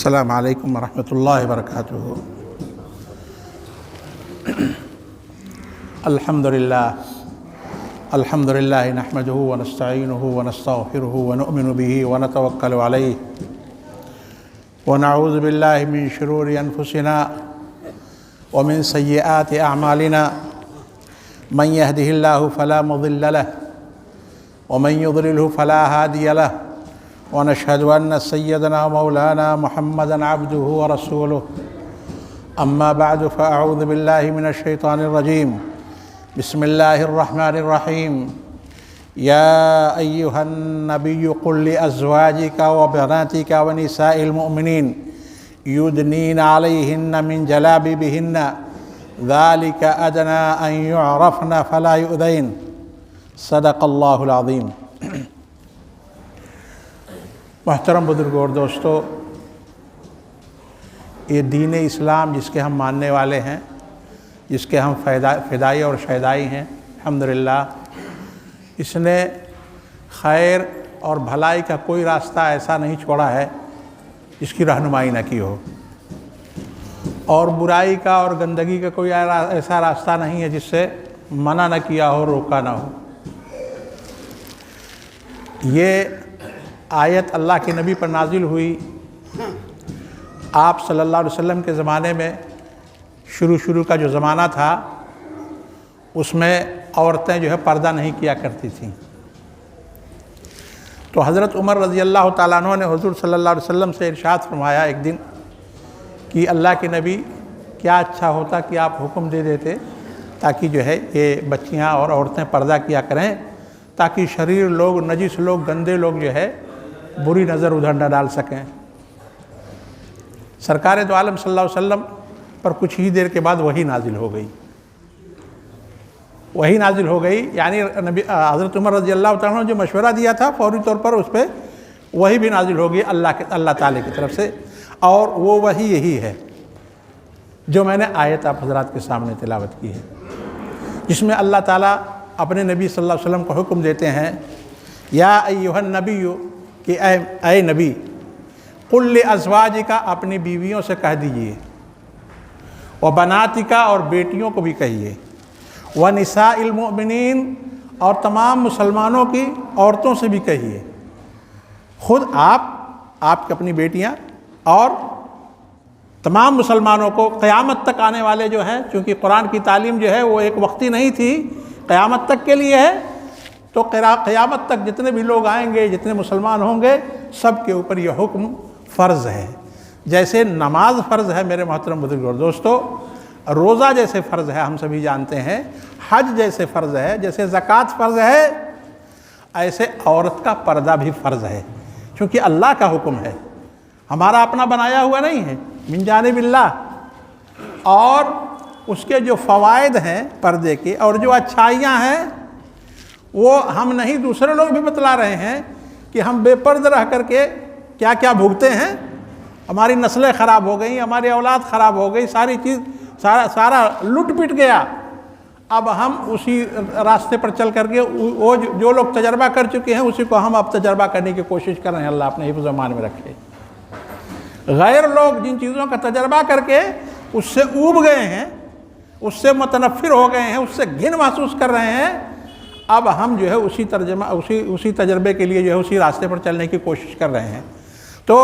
السلام علیکم ورحمۃ اللہ وبرکاتہ۔ الحمد للہ نحمدہ ونستعینہ ونستغفرہ ونؤمن بہ ونتوکل علیہ ونعوذ باللہ من شرور انفسنا ومن سیئات اعمالنا من یہدہ اللہ فلا مضل لہ ومن یضللہ فلا ہادی لہ ونشهد أن سيدنا مولانا محمدا عبده ورسوله أما بعد فأعوذ بالله من الشيطان الرجيم بسم الله الرحمن الرحيم يا أيها النبي قل لأزواجك وبناتك ونساء المؤمنين يدنين عليهن من جلابيبهن ذلك أدنى أن يعرفن فلا يؤذين صدق الله العظيم۔ محترم بزرگوں اور دوستو، یہ دین اسلام جس کے ہم ماننے والے ہیں، جس کے ہم فدائی اور شیدائی ہیں، الحمدللہ اس نے خیر اور بھلائی کا کوئی راستہ ایسا نہیں چھوڑا ہے جس کی رہنمائی نہ کی ہو، اور برائی کا اور گندگی کا کوئی ایسا راستہ نہیں ہے جس سے منع نہ کیا ہو، روکا نہ ہو۔ یہ آیت اللہ کے نبی پر نازل ہوئی آپ صلی اللہ علیہ وسلم کے زمانے میں، شروع کا جو زمانہ تھا اس میں عورتیں جو ہے پردہ نہیں کیا کرتی تھیں، تو حضرت عمر رضی اللہ تعالیٰ عنہ نے حضور صلی اللہ علیہ وسلم سے ارشاد فرمایا ایک دن کہ اللہ کے نبی کیا اچھا ہوتا کہ آپ حکم دے دیتے تاکہ جو ہے یہ بچیاں اور عورتیں پردہ کیا کریں، تاکہ شریر لوگ، نجس لوگ، گندے لوگ جو ہے بری نظر ادھر نہ ڈال سکیں۔ سرکار دو عالم صلی اللہ علیہ وسلم پر کچھ ہی دیر کے بعد وحی نازل ہو گئی، یعنی حضرت عمر رضی اللہ تعالیٰ عنہ جو مشورہ دیا تھا فوری طور پر اس پہ وحی بھی نازل ہو گئی اللہ تعالیٰ کی طرف سے، اور وہ وحی یہی ہے جو میں نے آیت آپ حضرات کے سامنے تلاوت کی ہے، جس میں اللہ تعالیٰ اپنے نبی صلی اللہ علیہ وسلم کو حکم دیتے ہیں، یا ایھا النبی، کہ اے نبی، قل لازواجک، اپنی بیویوں سے کہہ دیجئے، وبناتک، اور بیٹیوں کو بھی کہیے، ونساء المؤمنین، اور تمام مسلمانوں کی عورتوں سے بھی کہیے، خود آپ کی اپنی بیٹیاں اور تمام مسلمانوں کو، قیامت تک آنے والے جو ہیں، چونکہ قرآن کی تعلیم جو ہے وہ ایک وقتی نہیں تھی، قیامت تک کے لیے ہے، تو قیامت تک جتنے بھی لوگ آئیں گے، جتنے مسلمان ہوں گے، سب کے اوپر یہ حکم فرض ہے۔ جیسے نماز فرض ہے میرے محترم بزرگوں اور دوستو، روزہ جیسے فرض ہے ہم سبھی جانتے ہیں، حج جیسے فرض ہے، جیسے زکوٰۃ فرض ہے، ایسے عورت کا پردہ بھی فرض ہے، کیونکہ اللہ کا حکم ہے، ہمارا اپنا بنایا ہوا نہیں ہے، من جانب اللہ، اور اس کے جو فوائد ہیں پردے کے اور جو اچھائیاں ہیں وہ ہم نہیں، دوسرے لوگ بھی بتلا رہے ہیں کہ ہم بے پردہ رہ کر کے کیا کیا بھوگتے ہیں، ہماری نسلیں خراب ہو گئیں، ہماری اولاد خراب ہو گئی، ساری چیز سارا لٹ پٹ گیا۔ اب ہم اسی راستے پر چل کر کے وہ جو لوگ تجربہ کر چکے ہیں اسی کو ہم اب تجربہ کرنے کی کوشش کر رہے ہیں، اللہ اپنے حفظ و امان میں رکھے۔ غیر لوگ جن چیزوں کا تجربہ کر کے اس سے اوب گئے ہیں، اس سے متنفر ہو گئے ہیں، اس سے گھن محسوس کر رہے ہیں، اب ہم جو ہے اسی تجربے کے لیے جو ہے اسی راستے پر چلنے کی کوشش کر رہے ہیں۔ تو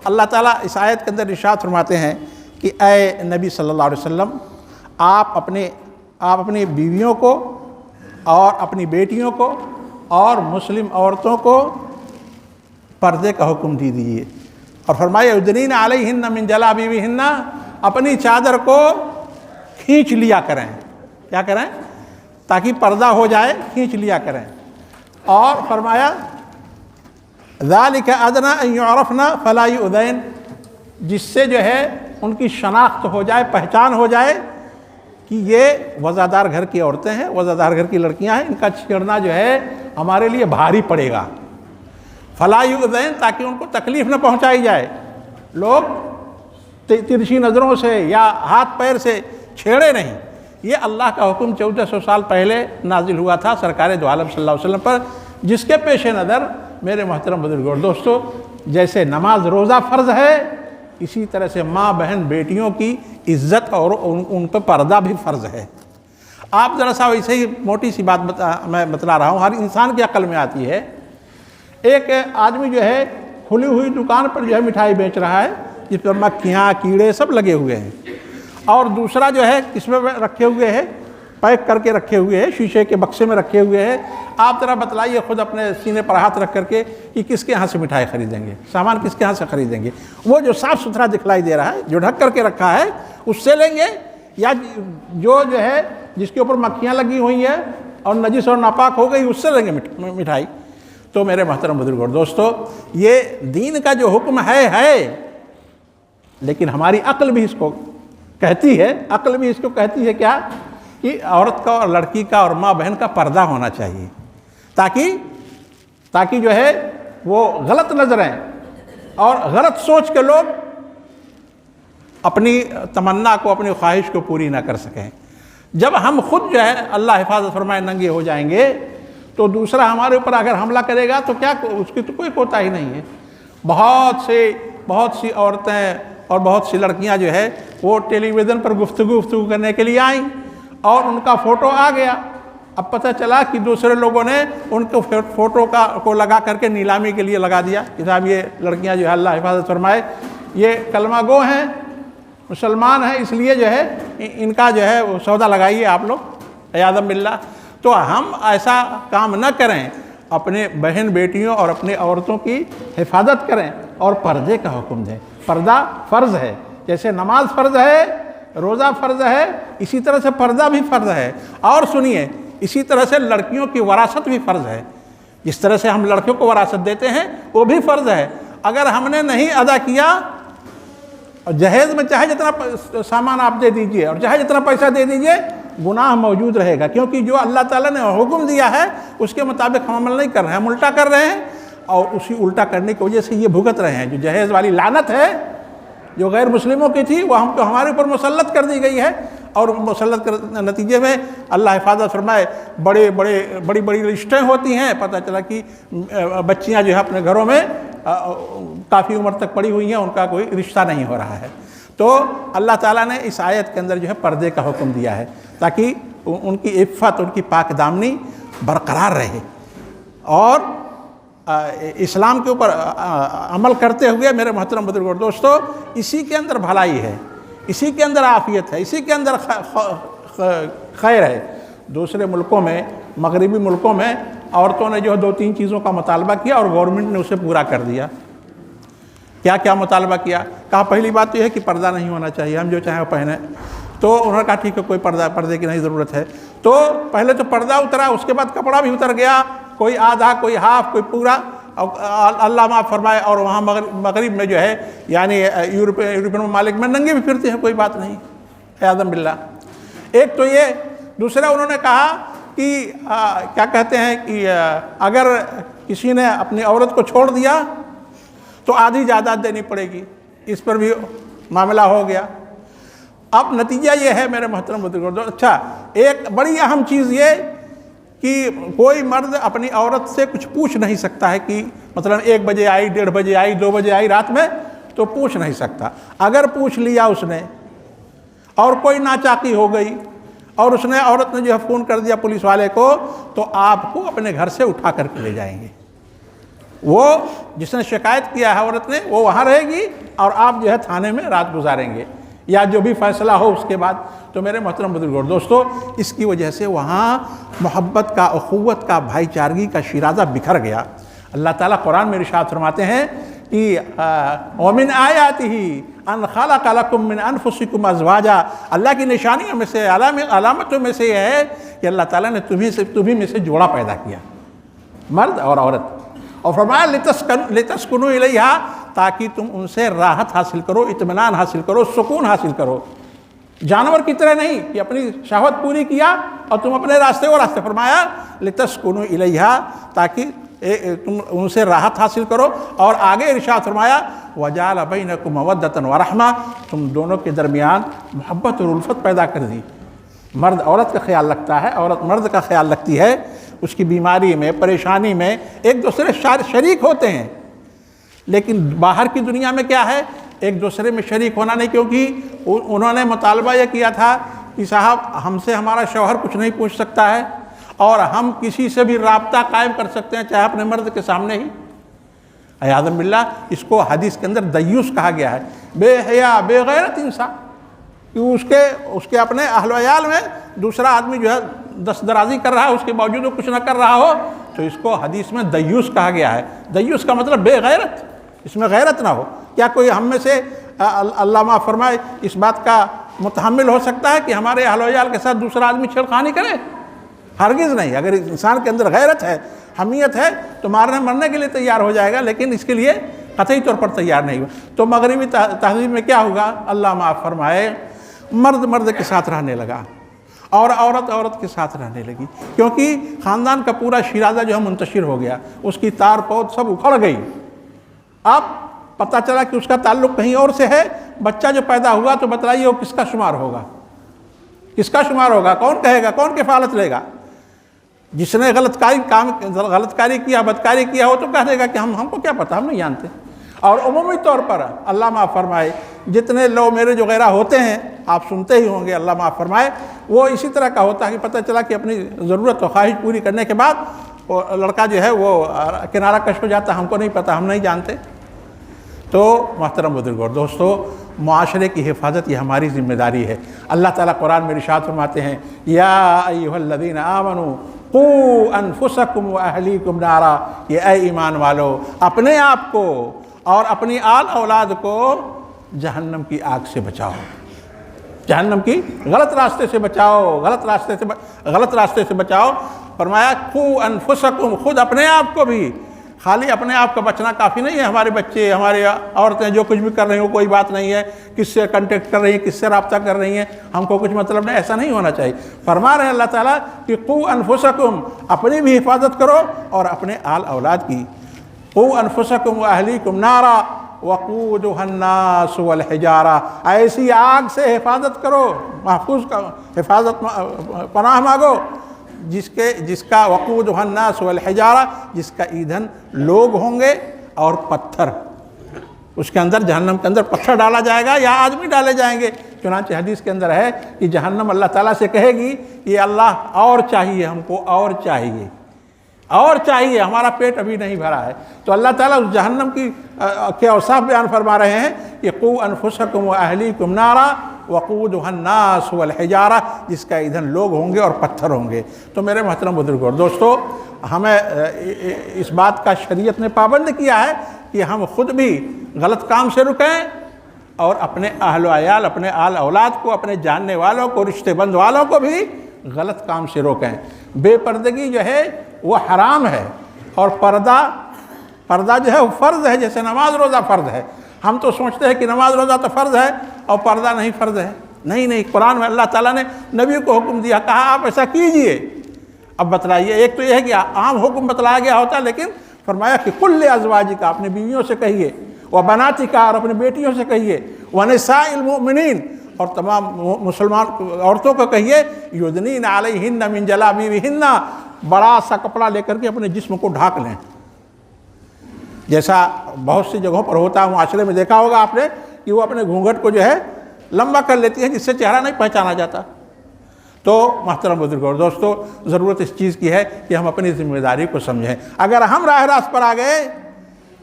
اللہ تعالیٰ اس آیت کے اندر ارشاد فرماتے ہیں کہ اے نبی صلی اللہ علیہ وسلم، آپ اپنی بیویوں کو اور اپنی بیٹیوں کو اور مسلم عورتوں کو پردے کا حکم دیجیے، اور فرمایا یدنین علیہن من جلابیبہن، اپنی چادر کو کھینچ لیا کریں، کیا کریں؟ تاکہ پردہ ہو جائے، کھینچ لیا کریں، اور فرمایا ذالک ادنی ان یعرفن فلا یؤذین، جس سے جو ہے ان کی شناخت ہو جائے، پہچان ہو جائے کہ یہ وزادار گھر کی عورتیں ہیں، وزادار گھر کی لڑکیاں ہیں، ان کا چھیڑنا جو ہے ہمارے لیے بھاری پڑے گا، فلا یؤذین، تاکہ ان کو تکلیف نہ پہنچائی جائے، لوگ ترچھی نظروں سے یا ہاتھ پیر سے چھیڑے نہیں۔ یہ اللہ کا حکم 1400 سال پہلے نازل ہوا تھا سرکار دو عالم صلی اللہ علیہ وسلم پر، جس کے پیش نظر میرے محترم بزرگوں اور دوستو، جیسے نماز روزہ فرض ہے، اسی طرح سے ماں بہن بیٹیوں کی عزت اور ان پہ پردہ بھی فرض ہے۔ آپ ذرا سا ویسے ہی موٹی سی بات میں بتلا رہا ہوں، ہر انسان کی عقل میں آتی ہے۔ ایک آدمی جو ہے کھلی ہوئی دکان پر جو ہے مٹھائی بیچ رہا ہے جس پر مکھیاں کیڑے سب لگے ہوئے ہیں، اور دوسرا جو ہے کس میں رکھے ہوئے ہے، پیک کر کے رکھے ہوئے ہیں، شیشے کے بکسے میں رکھے ہوئے ہیں۔ آپ ذرا بتلائیے خود اپنے سینے پر ہاتھ رکھ کر کے کہ کس کے یہاں سے مٹھائی خریدیں گے، سامان کس کے یہاں سے خریدیں گے؟ وہ جو صاف ستھرا دکھلائی دے رہا ہے، جو ڈھک کر کے رکھا ہے اس سے لیں گے، یا جو ہے جس کے اوپر مکھیاں لگی ہوئی ہیں اور نجس اور ناپاک ہو گئی اس سے لیں گے مٹھائی؟ تو میرے محترم بزرگ اور دوستو، یہ دین کا جو حکم ہے، لیکن ہماری عقل بھی اس کو کہتی ہے کیا کہ عورت کا اور لڑکی کا اور ماں بہن کا پردہ ہونا چاہیے، تاکہ جو ہے وہ غلط نظریں اور غلط سوچ کے لوگ اپنی تمنا کو، اپنی خواہش کو پوری نہ کر سکیں۔ جب ہم خود جو ہے اللہ حفاظت فرمائے ننگے ہو جائیں گے تو دوسرا ہمارے اوپر اگر حملہ کرے گا تو کیا اس کی تو کوئی کوتاہی نہیں ہے۔ بہت سی عورتیں اور بہت سی لڑکیاں جو ہے وہ ٹیلی ویژن پر گفتگو کرنے کے لیے آئیں اور ان کا فوٹو آ گیا۔ اب پتہ چلا کہ دوسرے لوگوں نے ان کو فوٹو کو لگا کر کے نیلامی کے لیے لگا دیا کہ صاحب یہ لڑکیاں جو ہے اللہ حفاظت فرمائے یہ کلمہ گو ہیں، مسلمان ہیں، اس لیے جو ہے ان کا جو ہے وہ سودا لگائیے آپ لوگ، عیاذ باللہ۔ تو ہم ایسا کام نہ کریں، اپنے بہن بیٹیوں اور اپنی عورتوں کی حفاظت کریں اور پردے کا حکم دیں۔ پردہ فرض ہے، جیسے نماز فرض ہے، روزہ فرض ہے، اسی طرح سے پردہ بھی فرض ہے۔ اور سنیے، اسی طرح سے لڑکیوں کی وراثت بھی فرض ہے۔ جس طرح سے ہم لڑکیوں کو وراثت دیتے ہیں وہ بھی فرض ہے۔ اگر ہم نے نہیں ادا کیا، اور جہیز میں چاہے جتنا سامان آپ دے دیجئے اور چاہے جتنا پیسہ دے دیجئے، گناہ موجود رہے گا، کیونکہ جو اللہ تعالیٰ نے حکم دیا ہے اس کے مطابق ہم عمل نہیں کر رہے ہیں، ہم الٹا کر رہے ہیں، اور اسی الٹا کرنے کی وجہ سے یہ بھگت رہے ہیں۔ جو جہیز والی لعنت ہے جو غیر مسلموں کی تھی وہ ہمارے اوپر مسلط کر دی گئی ہے، اور مسلط نتیجے میں اللہ حفاظت فرمائے بڑی رشتیں ہوتی ہیں۔ پتہ چلا کہ بچیاں جو ہے اپنے گھروں میں کافی عمر تک پڑی ہوئی ہیں، ان کا کوئی رشتہ نہیں ہو رہا ہے۔ تو اللہ تعالیٰ نے اس آیت کے اندر جو ہے پردے کا حکم دیا ہے تاکہ ان کی عفت، ان کی پاک دامنی برقرار رہے، اور اسلام کے اوپر عمل کرتے ہوئے میرے محترم بزرگوں اور دوستو، اسی کے اندر بھلائی ہے، اسی کے اندر عافیت ہے، اسی کے اندر خیر ہے۔ دوسرے ملکوں میں، مغربی ملکوں میں عورتوں نے جو ہے 2-3 چیزوں کا مطالبہ کیا اور گورنمنٹ نے اسے پورا کر دیا۔ کیا مطالبہ کیا؟ کہا پہلی بات تو یہ ہے کہ پردہ نہیں ہونا چاہیے، ہم جو چاہیں وہ پہنیں۔ تو انہوں نے کہا ٹھیک ہے، کوئی پردے کی نہیں ضرورت ہے۔ تو پہلے تو پردہ اترا، اس کے بعد کپڑا بھی اتر گیا، کوئی آدھا، کوئی ہاف، کوئی پورا۔ اللہ معاف فرمائے، اور وہاں مغرب میں جو ہے یعنی یورپین ممالک میں ننگے بھی پھرتے ہیں، کوئی بات نہیں، عیاذ باللہ۔ ایک تو یہ، دوسرا انہوں نے کہا کہ کیا کہتے ہیں کہ اگر کسی نے اپنی عورت کو چھوڑ دیا تو آدھی جائیداد دینی پڑے گی، اس پر بھی معاملہ ہو گیا۔ اب نتیجہ یہ ہے میرے محترم بزرگوں، اچھا ایک بڑی اہم چیز یہ کہ کوئی مرد اپنی عورت سے کچھ پوچھ نہیں سکتا ہے کہ مثلا 1 بجے آئی، 1:30 بجے آئی، 2 بجے آئی رات میں، تو پوچھ نہیں سکتا۔ اگر پوچھ لیا اس نے اور کوئی ناچاقی ہو گئی اور اس نے عورت نے جو ہے فون کر دیا پولیس والے کو، تو آپ کو اپنے گھر سے اٹھا کر کے لے جائیں گے۔ وہ جس نے شکایت کیا ہے عورت نے، وہ وہاں رہے گی اور آپ جو ہے تھانے میں رات گزاریں گے، یا جو بھی فیصلہ ہو اس کے بعد۔ تو میرے محترم بزرگوں اور دوستو، اس کی وجہ سے وہاں محبت کا، اخوت کا، بھائی چارگی کا شیرازہ بکھر گیا۔ اللہ تعالیٰ قرآن میں ارشاد فرماتے ہیں کہ وَمِنْ آيَاتِهِ أَنْ خَلَقَ لَكُم مِّنْ أَنفُسِكُمْ أَزْوَاجًا، اللہ کی نشانیوں میں سے، علامتوں میں سے یہ ہے کہ اللہ تعالیٰ نے تمہیں میں سے جوڑا پیدا کیا، مرد اور عورت، اور فرمایا لِتَسْكُنُوا إِلَيْهَا، تاکہ تم ان سے راحت حاصل کرو، اطمینان حاصل کرو، سکون حاصل کرو۔ جانور کی طرح نہیں کہ اپنی شہوت پوری کیا اور تم اپنے راستے وہ راستے، فرمایا لِتَسْكُنُوا إِلَيْهَا، تاکہ تم ان سے راحت حاصل کرو۔ اور آگے ارشاد فرمایا وَجَعَلَ بَيْنَكُمْ مَوَدَّةً وَرَحْمَةً، تم دونوں کے درمیان محبت اور الفت پیدا کر دی۔ مرد عورت کا خیال رکھتا ہے، عورت مرد کا خیال رکھتی ہے، اس کی بیماری میں، پریشانی میں ایک دوسرے شریک ہوتے ہیں۔ لیکن باہر کی دنیا میں کیا ہے؟ ایک دوسرے میں شریک ہونا نہیں، کیونکہ انہوں نے مطالبہ یہ کیا تھا کہ صاحب ہم سے ہمارا شوہر کچھ نہیں پوچھ سکتا ہے اور ہم کسی سے بھی رابطہ قائم کر سکتے ہیں چاہے اپنے مرد کے سامنے ہی۔ عیاذ باللہ اس کو حدیث کے اندر دیوس کہا گیا ہے، بے حیا بے غیرت انسان، کہ اس کے اپنے اہل و عیال میں دوسرا آدمی جو ہے دست درازی کر رہا ہے، اس کے باوجود وہ کچھ نہ کر رہا ہو، تو اس کو حدیث میں دیوس کہا گیا ہے۔ دیوس کا مطلب بے غیرت، اس میں غیرت نہ ہو۔ کیا کوئی ہم میں سے اللہ معاف فرمائے اس بات کا متحمل ہو سکتا ہے کہ ہمارے اہل و عیال کے ساتھ دوسرا آدمی چھیڑخانی کرے؟ ہرگز نہیں۔ اگر انسان کے اندر غیرت ہے، حمیت ہے، تو مرنے کے لیے تیار ہو جائے گا، لیکن اس کے لیے قطعی طور پر تیار نہیں ہوا۔ تو مغربی تہذیب میں کیا ہوگا؟ اللہ معاف فرمائے، مرد کے ساتھ رہنے لگا اور عورت کے ساتھ رہنے لگی، کیونکہ خاندان کا پورا شیرازہ جو ہے منتشر ہو گیا، اس کی تار پود سب اکھڑ گئی۔ اب پتہ چلا کہ اس کا تعلق کہیں اور سے ہے، بچہ جو پیدا ہوا تو بتلائیے وہ کس کا شمار ہوگا؟ کس کا شمار ہوگا؟ کون کہے گا؟ کون کفالت لے گا؟ جس نے غلط کاری کیا، بدکاری کیا ہو تو کہہ دے گا کہ ہم کو کیا پتہ، ہم نہیں جانتے۔ اور عمومی طور پر اللہ معاف فرمائے جتنے لو میرے جو غیرہ ہوتے ہیں، آپ سنتے ہی ہوں گے، اللہ معاف فرمائے، وہ اسی طرح کا ہوتا ہے کہ پتہ چلا کہ اپنی ضرورت و خواہش پوری کرنے کے بعد وہ لڑکا جو ہے وہ کنارہ کش ہو جاتا، ہم کو نہیں پتہ، ہم نہیں جانتے۔ تو محترم بزرگوں اور دوستو، معاشرے کی حفاظت یہ ہماری ذمہ داری ہے۔ اللہ تعالیٰ قرآن میں ارشاد فرماتے ہیں، یا ایھا الذین آمنوا قوا انفسکم واہلیکم نارا، یہ اے ایمان والو اپنے آپ کو اور اپنی آل اولاد کو جہنم کی آگ سے بچاؤ، جہنم کی غلط راستے سے بچاؤ، غلط راستے سے بچاؤ۔ فرمایا قوا انفسکم، خود اپنے آپ کو بھی، خالی اپنے آپ کا بچنا کافی نہیں ہے۔ ہمارے بچے، ہماری عورتیں جو کچھ بھی کر رہی ہوں کوئی بات نہیں ہے، کس سے کنٹیکٹ کر رہی ہیں، کس سے رابطہ کر رہی ہیں، ہم کو کچھ مطلب نہیں، ایسا نہیں ہونا چاہیے۔ فرما رہے ہیں اللہ تعالیٰ کہ قوا انفسکم، اپنی بھی حفاظت کرو اور اپنے آل اولاد کی۔ قوا انفسکم واہلیکم نارا وقودھا الناس والحجارہ، ایسی آگ سے حفاظت کرو، محفوظ حفاظت پناہ مانگو جس کا وقودھا الناس والحجارہ، جس کا ایندھن لوگ ہوں گے اور پتھر۔ اس کے اندر، جہنم کے اندر پتھر ڈالا جائے گا یا آدمی ڈالے جائیں گے۔ چنانچہ حدیث کے اندر ہے کہ جہنم اللہ تعالیٰ سے کہے گی یہ اللہ اور چاہیے، ہم کو اور چاہیے، اور چاہیے، ہمارا پیٹ ابھی نہیں بھرا ہے۔ تو اللہ تعالیٰ اس جہنم کی کے اوصاف بیان فرما رہے ہیں کہ قوا انفسکم واہلیکم نارا وقودھا الناس والحجارہ، جس کا ایندھن لوگ ہوں گے اور پتھر ہوں گے۔ تو میرے محترم بزرگوں اور دوستو، ہمیں اس بات کا شریعت نے پابند کیا ہے کہ ہم خود بھی غلط کام سے رکیں اور اپنے اہل و عیال، اپنے آل اولاد کو، اپنے جاننے والوں کو، رشتے بند والوں کو بھی غلط کام سے روکیں۔ بے پردگی جو ہے وہ حرام ہے، اور پردہ جو ہے وہ فرض ہے، جیسے نماز روزہ فرض ہے۔ ہم تو سوچتے ہیں کہ نماز روزہ تو فرض ہے اور پردہ نہیں فرض ہے۔ نہیں، قرآن میں اللہ تعالیٰ نے نبی کو حکم دیا، کہا آپ ایسا کیجئے۔ اب بتلائیے، ایک تو یہ ہے کہ عام حکم بتلایا گیا ہوتا ہے، لیکن فرمایا کہ کل ازواجک، اپنے بیویوں سے کہیے، وبناتک، اور اپنے بیٹیوں سے کہیے، ونساء المؤمنین، اور تمام مسلمان عورتوں کو کہیے، یدنین علیہن من جلابیبہن، بڑا سا کپڑا لے کر کے اپنے جسم کو ڈھانک لیں۔ جیسا بہت سی جگہوں پر ہوتا ہے، معاشرے میں دیکھا ہوگا آپ نے کہ وہ اپنے گھونگھٹ کو جو ہے لمبا کر لیتی ہے، جس سے چہرہ نہیں پہچانا جاتا۔ تو محترم بزرگوں اور دوستو، ضرورت اس چیز کی ہے کہ ہم اپنی ذمہ داری کو سمجھیں۔ اگر ہم راہ راست پر آ گئے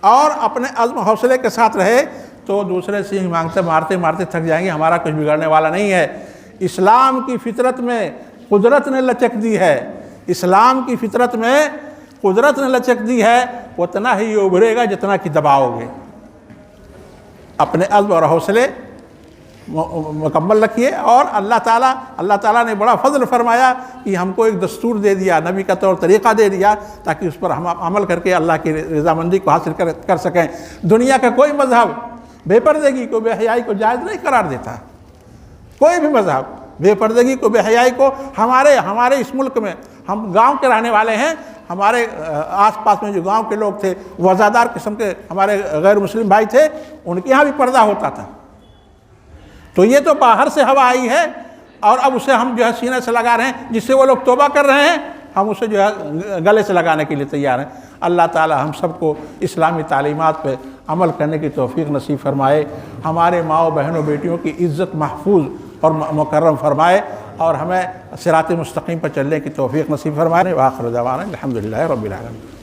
اور اپنے عزم حوصلے کے ساتھ رہے تو دوسرے سینگ مارتے مارتے تھک جائیں گے، ہمارا کچھ بگڑنے والا نہیں ہے۔ اسلام کی فطرت میں قدرت نے لچک دی ہے، اسلام کی فطرت میں قدرت نے لچک دی ہے، اتنا ہی ابھرے گا جتنا کہ دباؤ گے۔ اپنے عزم اور حوصلے مکمل رکھیے، اور اللہ تعالیٰ نے بڑا فضل فرمایا کہ ہم کو ایک دستور دے دیا، نبی کا طور طریقہ دے دیا، تاکہ اس پر ہم عمل کر کے اللہ کی رضامندی کو حاصل کر سکیں۔ دنیا کا کوئی مذہب بے پردگی کو، بے حیائی کو جائز نہیں قرار دیتا، کوئی بھی مذہب بے پردگی کو، بے حیائی کو۔ ہمارے اس ملک میں، ہم گاؤں کے رہنے والے ہیں، ہمارے آس پاس میں جو گاؤں کے لوگ تھے، وزادار قسم کے ہمارے غیر مسلم بھائی تھے، ان کے یہاں بھی پردہ ہوتا تھا۔ تو یہ تو باہر سے ہوا آئی ہے، اور اب اسے ہم جو ہے سینے سے لگا رہے ہیں، جس سے وہ لوگ توبہ کر رہے ہیں، ہم اسے جو ہے گلے سے لگانے کے لیے تیار ہیں۔ اللہ تعالی ہم سب کو اسلامی تعلیمات پہ عمل کرنے کی توفیق نصیب فرمائے، ہمارے ماؤں بہنوں بیٹیوں کی عزت محفوظ اور مکرم فرمائے، اور ہمیں صراط مستقیم پر چلنے کی توفیق نصیب فرمائے۔ وآخر دعوانا الحمدللہ رب العالمین۔